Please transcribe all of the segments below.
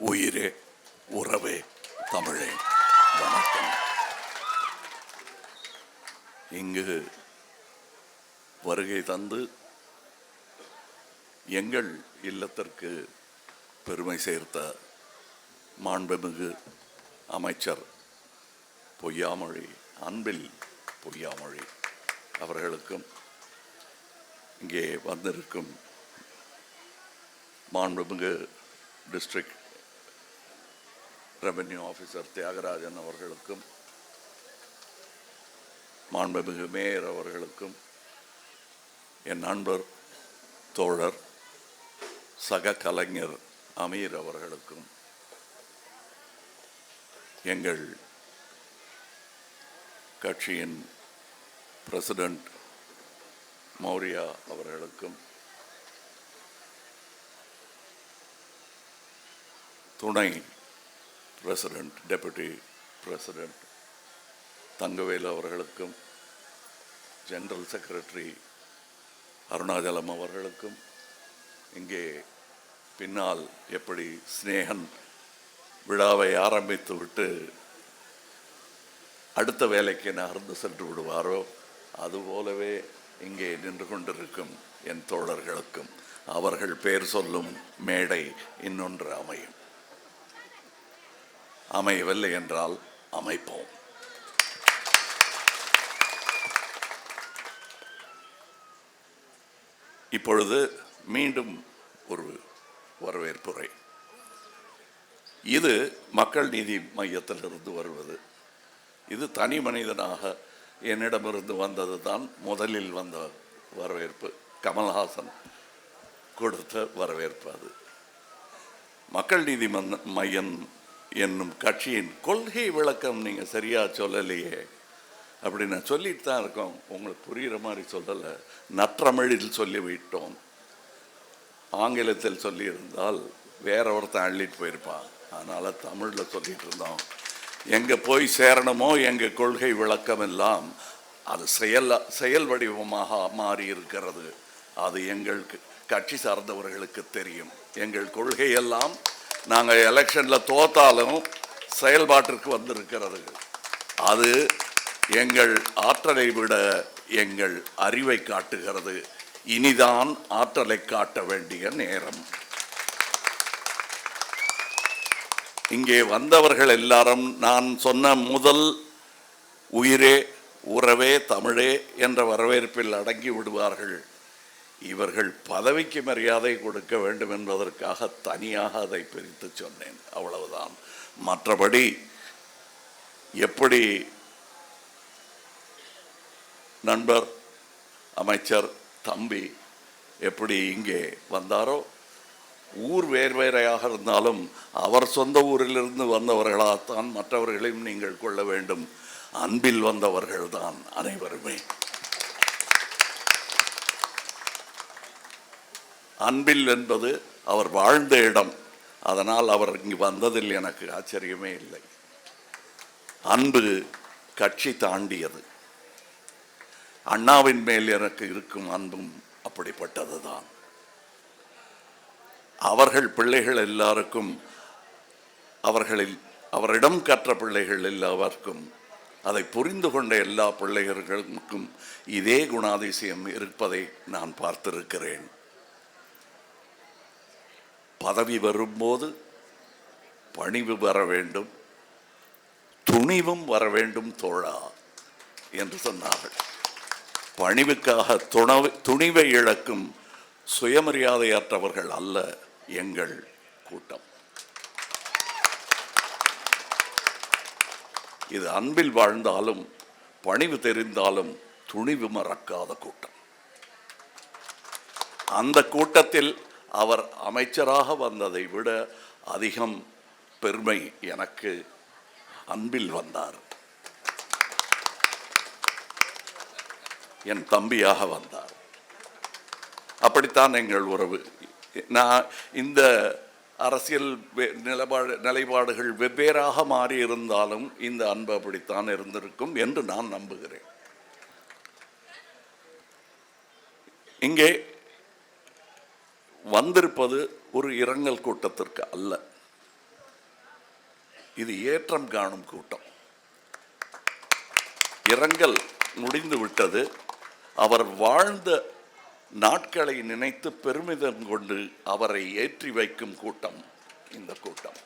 உயிரே உறவே தமிழே வணக்கம். இங்கு வருகை தந்து எங்கள் இல்லத்திற்கு பெருமை சேர்த்த மாண்புமிகு அமைச்சர் பொய்யாமொழி, அன்பில் பொய்யாமொழி அவர்களுக்கும், இங்கே வந்திருக்கும் மாண்புமிகு டிஸ்ட்ரிக்ட் ரெவென்யூ ஆஃபீஸர் தியாகராஜன் அவர்களுக்கும், மாண்புமிகு மேயர் அவர்களுக்கும், என் நண்பர் தோழர் சக கலைஞர் அமீர் அவர்களுக்கும், எங்கள் கட்சியின் பிரசிடென்ட் மௌரியா அவர்களுக்கும், துணை பிரசிடென்ட் டெபுட்டி பிரசிடென்ட் தங்கவேலு அவர்களுக்கும், ஜெனரல் செக்ரட்டரி அருணாச்சலம் அவர்களுக்கும், இங்கே பின்னால் எப்படி ஸ்னேகன் விழாவை ஆரம்பித்து விட்டு அடுத்த வேலைக்கு நகர்ந்து சென்று விடுவாரோ அதுபோலவே இங்கே நின்று கொண்டிருக்கும் என் தோழர்களுக்கும் அவர்கள் பேர் சொல்லும் மேடை இன்னொன்று அமையும். அமையவில்லை என்றால் அமைப்போம். இப்பொழுது மீண்டும் ஒரு வரவேற்புரை. இது மக்கள் நீதி மையத்திலிருந்து வருவது. இது தனி மனிதனாக என்னிடமிருந்து வந்தது தான் முதலில் வந்த வரவேற்பு. கமல்ஹாசன் கொடுத்த வரவேற்பு. அது மக்கள் நீதி மையம் என்னும் கட்சியின் கொள்கை விளக்கம் நீங்கள் சரியாக சொல்லலையே அப்படின்னு சொல்லிட்டு தான் இருக்கோம். உங்களுக்கு புரிகிற மாதிரி சொல்லலை, நற்றமிழில் சொல்லிவிட்டோம். ஆங்கிலத்தில் சொல்லியிருந்தால் வேற ஒருத்தன் அள்ளிட்டு போயிருப்பான். அதனால் தமிழில் சொல்லிட்டு இருந்தோம். எங்கே போய் சேரணுமோ எங்கள் கொள்கை விளக்கம் எல்லாம் அது செயல் வடிவமாக மாறி இருக்கிறது. அது எங்கள் கட்சி சார்ந்தவர்களுக்கு தெரியும். எங்கள் கொள்கையெல்லாம் நாங்கள் எலெக்ஷனில் தோத்தாலும் செயல்பாட்டிற்கு வந்திருக்கிறது. அது எங்கள் ஆற்றலை விட எங்கள் அறிவை காட்டுகிறது. இனிதான் ஆற்றலை காட்ட வேண்டிய நேரம். இங்கே வந்தவர்கள் எல்லாரும் நான் சொன்ன முதல் உயிரே உறவே தமிழே என்ற வரவேற்பில் அடங்கி விடுவார்கள். இவர்கள் பதவிக்கு மரியாதை கொடுக்க வேண்டும் என்பதற்காக தனியாக அதை பிரித்து சொன்னேன், அவ்வளவுதான். மற்றபடி எப்படி நண்பர் அமைச்சர் தம்பி எப்படி இங்கே வந்தாரோ, ஊர் வேறுவேறையாக இருந்தாலும் அவர் சொந்த ஊரிலிருந்து வந்தவர்களாகத்தான் மற்றவர்களையும் நீங்கள் கொள்ள வேண்டும். அன்பில் வந்தவர்கள்தான் அனைவருமே. அன்பில் என்பது அவர் வாழ்ந்த இடம். அதனால் அவர் இங்கு வந்ததில் எனக்கு ஆச்சரியமே இல்லை. அன்பு கட்சி தாண்டியது. அண்ணாவின் மேல் எனக்கு இருக்கும் அன்பும் அப்படிப்பட்டது தான். அவர்கள் பிள்ளைகள் எல்லாருக்கும், அவரிடம் கற்ற பிள்ளைகள் எல்லாருக்கும், அதை புரிந்து கொண்ட எல்லா பிள்ளைகளுக்கும் இதே குணாதிசயம் இருப்பதை நான் பார்த்திருக்கிறேன். பதவி வரும்போது பணிவு வர வேண்டும், துணிவும் வர வேண்டும் தோழா என்று சொன்னார்கள். பணிவுக்காக துணிவை இழக்கும் சுயமரியாதையற்றவர்கள் அல்ல எங்கள் கூட்டம். இது அன்பில் வாழ்ந்தாலும் பணிவு தெரிந்தாலும் துணிவு மறக்காத கூட்டம். அந்த கூட்டத்தில் அவர் அமைச்சராக வந்ததை விட அதிகம் பெருமை எனக்கு. அன்பில் வந்தார், என் தம்பியாக வந்தார். அப்படித்தான் எங்கள் உறவு. நான் இந்த அரசியல் நிலைப்பாடுகள் வெவ்வேறாக மாறி இருந்தாலும் இந்த அன்பு அப்படித்தான் இருந்திருக்கும் என்று நான் நம்புகிறேன். இங்கே வந்திருப்பது ஒரு இரங்கல் கூட்டத்திற்கு அல்ல. இது ஏற்றம் காணும் கூட்டம். இரங்கல் முடிந்து விட்டது. அவர் வாழ்ந்த நாட்களை நினைத்து பெருமிதம் கொண்டு அவரை ஏற்றி வைக்கும் கூட்டம் இந்த கூட்டம்.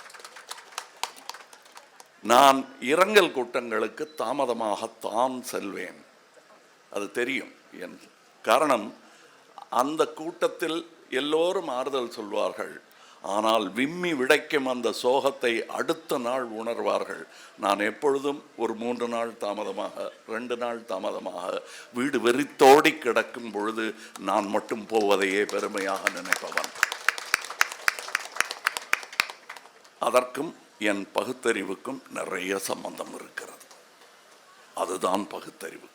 நான் இரங்கல் கூட்டங்களுக்கு தாமதமாகத்தான் செல்வேன், அது தெரியும். என் காரணம், அந்த கூட்டத்தில் எல்லோரும் ஆறுதல் சொல்வார்கள், ஆனால் விம்மி விடைக்கும் அந்த சோகத்தை அடுத்த நாள் உணர்வார்கள். நான் எப்பொழுதும் ஒரு 3 நாள் தாமதமாக, 2 நாள் தாமதமாக வீடு வெறித்தோடி கிடக்கும் பொழுது நான் மட்டும் போவதையே பெருமையாக நினைப்பவன். அதற்கும் என் பகுத்தறிவுக்கும் நிறைய சம்பந்தம் இருக்கிறது. அதுதான் பகுத்தறிவு.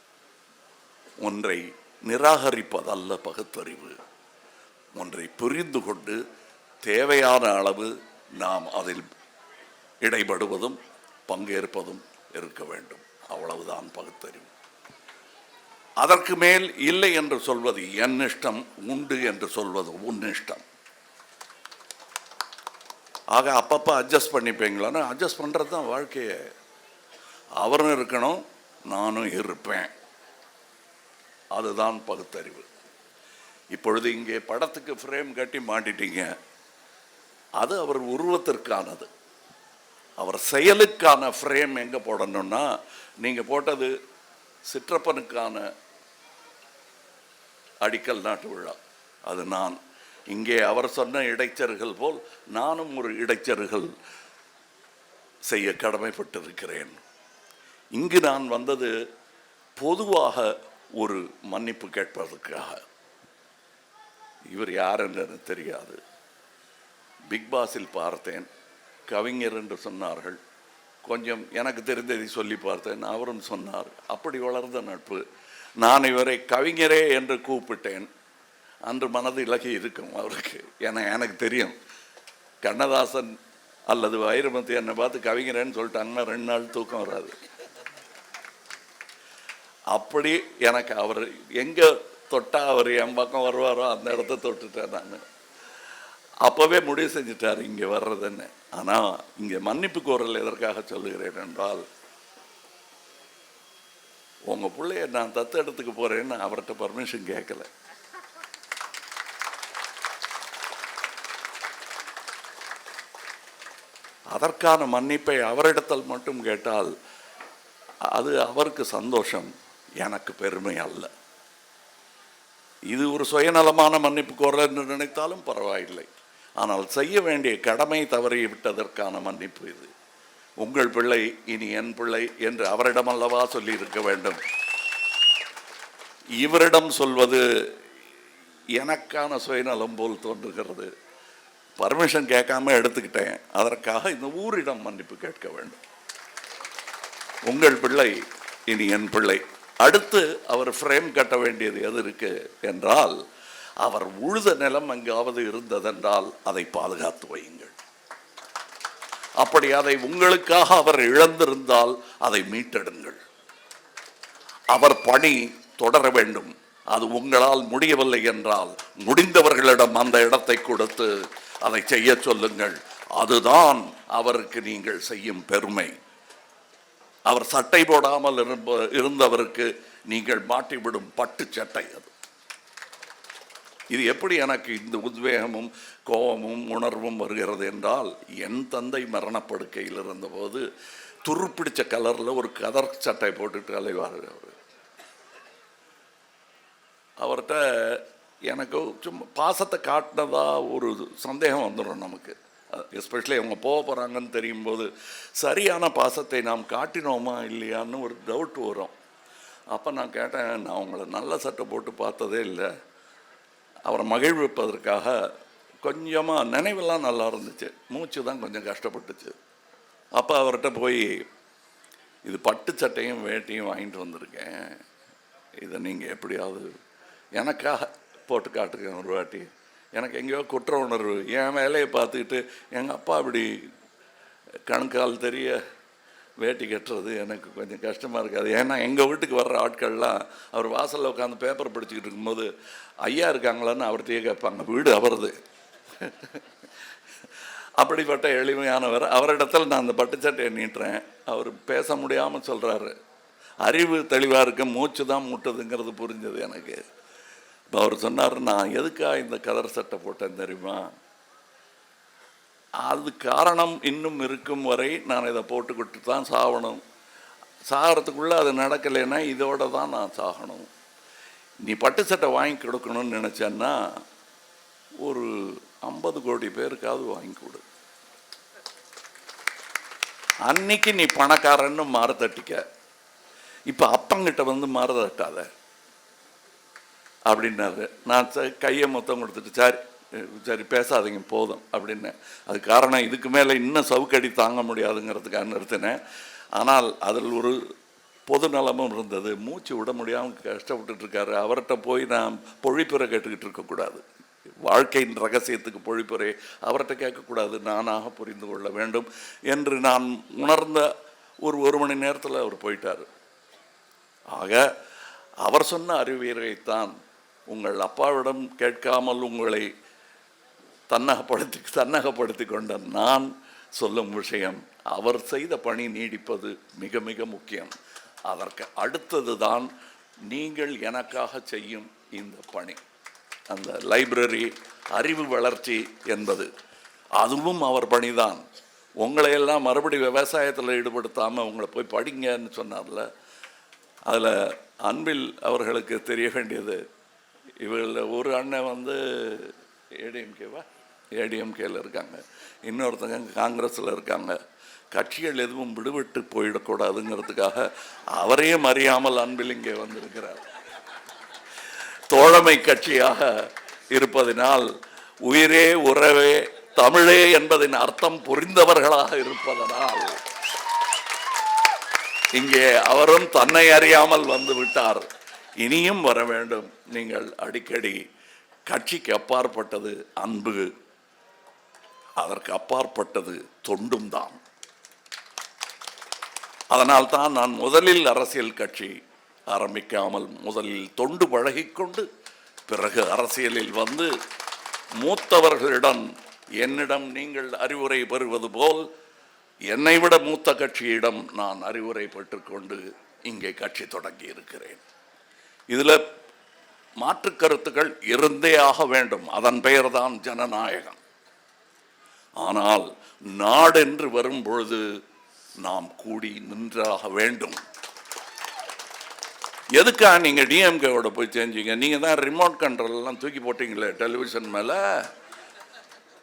ஒன்றை நிராகரிப்பதல்ல பகுத்தறிவு. ஒன்றை புரிந்து கொண்டு தேவையான அளவு நாம் அதில் இடைபடுவதும் பங்கேற்பதும் இருக்க வேண்டும். அவ்வளவுதான் பகுத்தறிவு. அதற்கு மேல் இல்லை என்று சொல்வது என் இஷ்டம், உண்டு என்று சொல்வது உன் இஷ்டம். ஆக அப்பப்போ அட்ஜஸ்ட் பண்ணிப்பீங்களான்னு, அட்ஜஸ்ட் பண்ணுறது தான் வாழ்க்கையை. அவரும் இருக்கணும், நானும் இருப்பேன். அதுதான் பகுத்தறிவு. இப்பொழுது இங்கே படத்துக்கு ஃப்ரேம் கட்டி மாட்டிட்டீங்க, அது அவர் உருவத்திற்கானது. அவர் செயலுக்கான ஃப்ரேம் எங்கே போடணும்னா, நீங்கள் போட்டது சிற்றப்பனுக்கான அடிக்கல் நாட்டு விழா. அது நான் இங்கே அவர் சொன்ன இடைச்சர்கள் போல் நானும் ஒரு இடைச்சர்கள் செய்ய கடமைப்பட்டிருக்கிறேன். இங்கு நான் வந்தது பொதுவாக ஒரு மன்னிப்பு கேட்பதற்காக. இவர் யார் என்று தெரியாது. பிக் பாஸில் பார்த்தேன், கவிஞர் என்று சொன்னார்கள். கொஞ்சம் எனக்கு தெரிந்ததை சொல்லி பார்த்தேன், அவரும் சொன்னார். அப்படி வளர்ந்த நட்பு. நான் இவரை கவிஞரே என்று கூப்பிட்டேன். அன்று மனது இலகி இருக்கும் அவருக்கு. ஏன்னா எனக்கு தெரியும், கண்ணதாசன் அல்லது வைரமுத்து என்னை பார்த்து கவிஞரேன்னு சொல்லிட்டாங்கன்னா 2 நாள் தூக்கம் வராது. அப்படி எனக்கு அவர் எங்கே தொட்டா அவர் என் பக்கம் வருவாரோ அந்த இடத்த தொட்டுட்டேன் நான். அப்போவே முடிவு செஞ்சுட்டார் இங்கே வர்றதுன்னு. ஆனால் இங்கே மன்னிப்பு கோரல் எதற்காக சொல்லுகிறேன் என்றால், உங்கள் பிள்ளைய நான் தத்து இடத்துக்கு போகிறேன்னு அவர்கிட்ட பர்மிஷன் கேட்கல. அதற்கான மன்னிப்பை அவரிடத்தில் மட்டும் கேட்டால் அது அவருக்கு சந்தோஷம், எனக்கு பெருமை அல்ல. இது ஒரு சுயநலமான மன்னிப்பு கோரல் என்று நினைத்தாலும் பரவாயில்லை. ஆனால் செய்ய வேண்டிய கடமை தவறி விட்டதற்கான மன்னிப்பு இது. உங்கள் பிள்ளை இனி என் பிள்ளை என்று அவரிடம் அல்லவா சொல்லி இருக்க வேண்டும். இவரிடம் சொல்வது எனக்கான சுயநலம் போல் தோன்றுகிறது. பர்மிஷன் கேட்காம எடுத்துக்கிட்டேன், அதற்காக இந்த ஊரிடம் மன்னிப்பு கேட்க வேண்டும். உங்கள் பிள்ளை இனி என் பிள்ளை. அடுத்து அவர் ஃப்ரேம் கட்ட வேண்டியது எது இருக்கு என்றால், அவர் உழுத நிலம் எங்காவது இருந்ததென்றால் அதை பாதுகாத்து வையுங்கள். அப்படி அதை உங்களுக்காக அவர் இழந்திருந்தால் அதை மீட்டெடுங்கள். அவர் பணி தொடர வேண்டும். அது உங்களால் முடியவில்லை என்றால் முடிந்தவர்களிடம் அந்த இடத்தை கொடுத்து அதை செய்ய சொல்லுங்கள். அதுதான் அவருக்கு நீங்கள் செய்யும் பெருமை. அவர் சட்டை போடாமல் இருந்தவருக்கு நீங்கள் மாட்டிவிடும் பட்டு சட்டை அது. இது எப்படி எனக்கு இந்த உத்வேகமும் கோபமும் உணர்வும் வருகிறது என்றால், என் தந்தை மரணப்படுக்கையில் இருந்தபோது துருப்பிடிச்ச கலரில் ஒரு கதர் சட்டை போட்டுட்டு அலைவார். அவர்கிட்ட எனக்கு சும்மா பாசத்தை காட்டினதா ஒரு சந்தேகம் வந்துடும் நமக்கு. எஸ்பெஷலி அவங்க போக போகிறாங்கன்னு தெரியும் போது சரியான பாசத்தை நாம் காட்டினோமா இல்லையான்னு ஒரு டவுட் வரும். அப்போ நான் கேட்டேன், நான் உங்களை நல்ல சட்டை போட்டு பார்த்ததே இல்லை. அவரை மகிழ்விப்பதற்காக கொஞ்சமாக நினைவெல்லாம் நல்லா இருந்துச்சு, மூச்சு தான் கொஞ்சம் கஷ்டப்பட்டுச்சு. அப்போ அவர்கிட்ட போய், இது பட்டு சட்டையும் வேட்டியும் வாங்கிட்டு வந்திருக்கேன், இதை நீங்கள் எப்படியாவது எனக்காக போட்டு காட்டுங்க ஒரு வாட்டி. எனக்கு எங்கேயோ குற்ற உணர்வு, என் வேலையை பார்த்துக்கிட்டு எங்கள் அப்பா அப்படி கணுக்கால் தெரிய வேட்டி கட்டுறது எனக்கு கொஞ்சம் கஷ்டமாக இருக்காது. ஏன்னா எங்கள் வீட்டுக்கு வர்ற ஆட்கள்லாம் அவர் வாசலில் உட்காந்து பேப்பர் படிச்சுக்கிட்டு இருக்கும்போது ஐயா இருக்காங்களான்னு அவர்கிட்டயே கேட்பாங்க. வீடு அவரது. அப்படிப்பட்ட எளிமையானவர். அவரிடத்தில் நான் அந்த பட்டுச்சட்டையை நீட்டுறேன். அவர் பேச முடியாமல் சொல்கிறாரு, அறிவு தெளிவாக இருக்க, மூச்சு தான் மூட்டுதுங்கிறது புரிஞ்சது எனக்கு. இப்போ அவர் சொன்னார், நான் எதுக்காக இந்த கலர் சட்டை போட்டேன் தெரியுமா, அது காரணம் இன்னும் இருக்கும் வரை நான் இதை போட்டுக்கிட்டு தான் சாகணும். சாகிறதுக்குள்ளே அது நடக்கலைன்னா இதோட தான் நான் சாகணும். நீ பட்டு சட்டை வாங்கி கொடுக்கணும்னு நினச்சேன்னா ஒரு 50 கோடி பேருக்காவது வாங்கி கொடு. அன்னைக்கு நீ பணக்காரன்னு மாற தட்டிக்க. இப்போ அப்பங்கிட்ட வந்து மாற தட்டாத அப்படின்னாரு. நான் கையை மொத்தம் கொடுத்துட்டு, சரி சரி பேசாதீங்க போதும் அப்படின்னு. அது காரணம், இதுக்கு மேலே இன்னும் சவுக்கடி தாங்க முடியாதுங்கிறதுக்காக நிறுத்தினேன். ஆனால் அதில் ஒரு பொது நலமும் இருந்தது. மூச்சு விட முடியாமல் கஷ்டப்பட்டு இருக்காரு. அவர்கிட்ட போய் நான் பொழிப்புரை கேட்டுக்கிட்டு இருக்கக்கூடாது. வாழ்க்கையின் ரகசியத்துக்கு பொழிப்புரை அவர்கிட்ட கேட்கக்கூடாது, நானாக புரிந்து கொள்ள வேண்டும் என்று நான் உணர்ந்த ஒரு மணி நேரத்தில் அவர் போயிட்டார். ஆக அவர் சொன்ன அறிவியலைத்தான் உங்கள் அப்பாவிடம் கேட்காமல் உங்களை தன்னகப்படுத்தி கொண்ட நான் சொல்லும் விஷயம், அவர் செய்த பணி நீடிப்பது மிக மிக முக்கியம். அதற்கு அடுத்தது தான் நீங்கள் எனக்காக செய்யும் இந்த பணி. அந்த லைப்ரரி, அறிவு வளர்ச்சி என்பது அதுவும் அவர் பணிதான். உங்களையெல்லாம் மறுபடி விவசாயத்தில் ஈடுபடுத்தாமல் உங்களை போய் படிங்கன்னு சொன்னார்ல, அதில் அன்பில் அவர்களுக்கு தெரிய வேண்டியது, இவர்களில் ஒரு அண்ணன் வந்து ஏடிஎம்கேல இருக்காங்க, இன்னொருத்தங்க காங்கிரஸில் இருக்காங்க. கட்சிகள் எதுவும் விடுவிட்டு போயிடக்கூடாதுங்கிறதுக்காக அவரையும் அறியாமல் அன்பில் இங்கே வந்திருக்கிறார். தோழமை கட்சியாக இருப்பதினால், உயிரே உறவே தமிழே என்பதின் அர்த்தம் புரிந்தவர்களாக இருப்பதனால் இங்கே அவரும் தன்னை அறியாமல் வந்து விட்டார். இனியும் வர வேண்டும். நீங்கள் அடிக்கடி கட்சிக்கு அப்பாற்பட்டது அன்பு, அதற்கு அப்பாற்பட்டது தொண்டும் தான். அதனால்தான் நான் முதலில் அரசியல் கட்சி ஆரம்பிக்காமல் முதலில் தொண்டு பழகிக்கொண்டு பிறகு அரசியலில் வந்து மூத்தவர்களிடம் என்னிடம் நீங்கள் அறிவுரை பெறுவது போல் என்னை விட மூத்த கட்சியிடம் நான் அறிவுரை பெற்றுக்கொண்டு இங்கே கட்சி தொடங்கி இருக்கிறேன். இதில் மாற்று கருத்துக்கள் இருந்தே ஆக வேண்டும். அதன் பெயர்தான் ஜனநாயகம். ஆனால் நாடென்று வரும் பொழுது நாம் கூடி நின்றாக வேண்டும். எதுக்காக நீங்கள் டிஎம்கேவோட போய் செஞ்சீங்க? நீங்கள் தான் ரிமோட் கண்ட்ரோல் எல்லாம் தூக்கி போட்டீங்களே டெலிவிஷன் மேலே.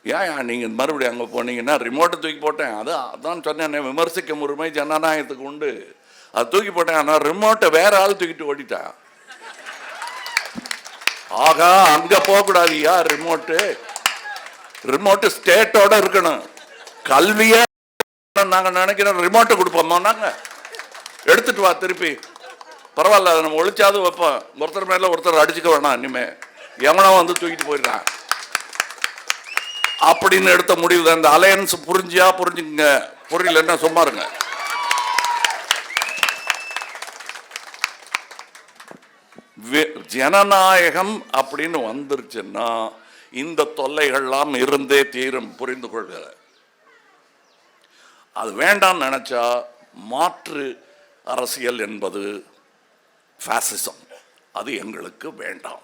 ஏன் நீங்கள் மறுபடியும் அங்கே போனீங்கன்னா ரிமோட்டை தூக்கி போட்டேன், அதான் சொன்னேன், விமர்சிக்கும் உரிமை ஜனநாயகத்துக்கு உண்டு. அது தூக்கி போட்டேன். ஆனால் ரிமோட்டை வேற ஆள் தூக்கிட்டு ஓடிட்டான். ஆகா, அங்கே போகக்கூடாதுயா. ரிமோட்டு ஸ்டேட்டோட இருக்கணும். கல்வியை நாங்கள் நினைக்கிறோம் ரிமோட்டை கொடுப்போமா, நாங்கள் எடுத்துட்டு வா திருப்பி, பரவாயில்ல அதை நம்ம ஒழிச்சாது வைப்போம். ஒருத்தர் மேலே ஒருத்தர் அடிச்சுக்க வேணாம், இனிமே எவனோ வந்து தூக்கிட்டு போயிடுறான் அப்படின்னு எடுத்த முடிவு தான். இந்த அலையன்ஸ் புரிஞ்சுங்க, புரியலன்னா சும்மா இருங்க. ஜனநாயகம் அப்படின்னு வந்துருச்சுன்னா இந்த தொல்லைகள்லாம் இருந்தே தீரும், புரிந்து கொள்கிற. அது வேண்டாம் நினைச்சா மாற்று அரசியல் என்பது ஃபாசிசம், அது எங்களுக்கு வேண்டாம்.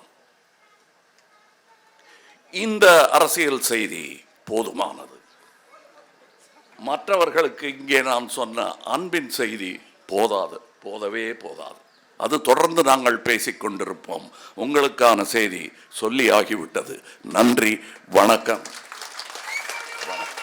இந்த அரசியல் செய்தி போதுமானது. மற்றவர்களுக்கு இங்கே நான் சொன்ன அன்பின் செய்தி போதவே போதாது. அது தொடர்ந்து நாங்கள் பேசிக்கொண்டிருப்போம். உங்களுக்கான செய்தி சொல்லி ஆகிவிட்டது. நன்றி, வணக்கம். வணக்கம்.